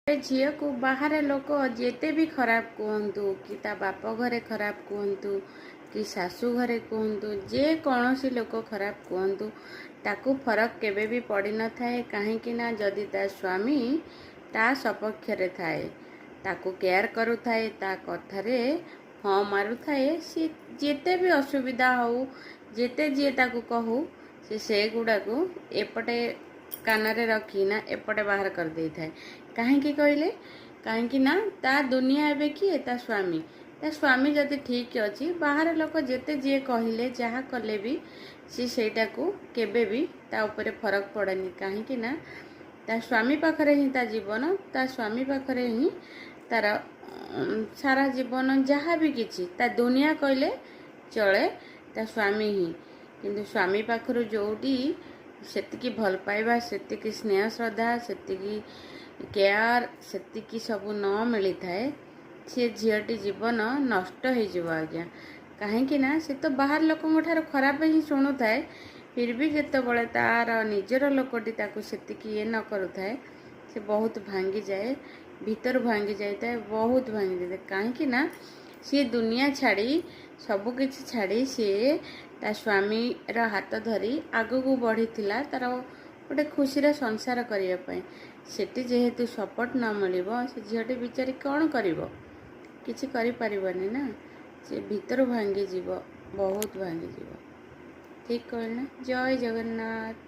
झील को बाहर लोक जिते भी खराब कहतु कि ता बाप घरे खराब कहतु कि शाशु घरे कहतु जे कौन सी लोक खराब कहतु ताकू फरक केबे भी पड़ न थाए कहीं ना जदि ता स्वामी ता सपक्ष रे थाए ताकू केयर करू थाए ता कथारे हाँ मारू थाए सी जिते भी असुविधा हो जिते जी ताकू कहू से गुड़ा को एपटे कानरे रखी ना एपटे बाहर कर दे थाए कहीं कहले कहीं ना ता दुनिया एवं किए ता स्वामी जदि ठीक अच्छी बाहर लोक जिते जी कहले जहाँ कले भी सीटा को केबे भी ता ऊपर फरक पड़ेनी कहीं ना ता स्वामी पाखरे ही ता जीवन ता स्वामी पाखरे ही तार सारा जीवन जहाँ भी किछि ता दुनिया कहले चले ता स्वामी ही किंतु स्वामी पाखरु जोटी सेतिकी भल पाइबा सेतिकी स्नेह श्रद्धा सेतिकी केयर सेतिकी सबू न मिली थाए सी झीटी जीवन नष्ट हो आज्ञा कहीं ना से तो बाहर लोकों ठार खराब ही शुणु थाए फिर भी जितेबाला तार निजर लोकटी ताकू सेतिकी ये न करू थाए से बहुत भांगी जाए भीतर भांगी जाए बहुत भांगी जाए कहीं ना सी दुनिया छाड़ी सबकि छाड़ी सी ता स्वामी रा हाथ धरी आगू को बढ़ी थिला तार गोटे खुशी संसार करने सेठी जेहेतु सपोर्ट न मिल से झीटी बिचारी कौन कर किसी करें ना से भीतर भांगी जीव बहुत भांगी जीव ठीक कहना जय जगन्नाथ।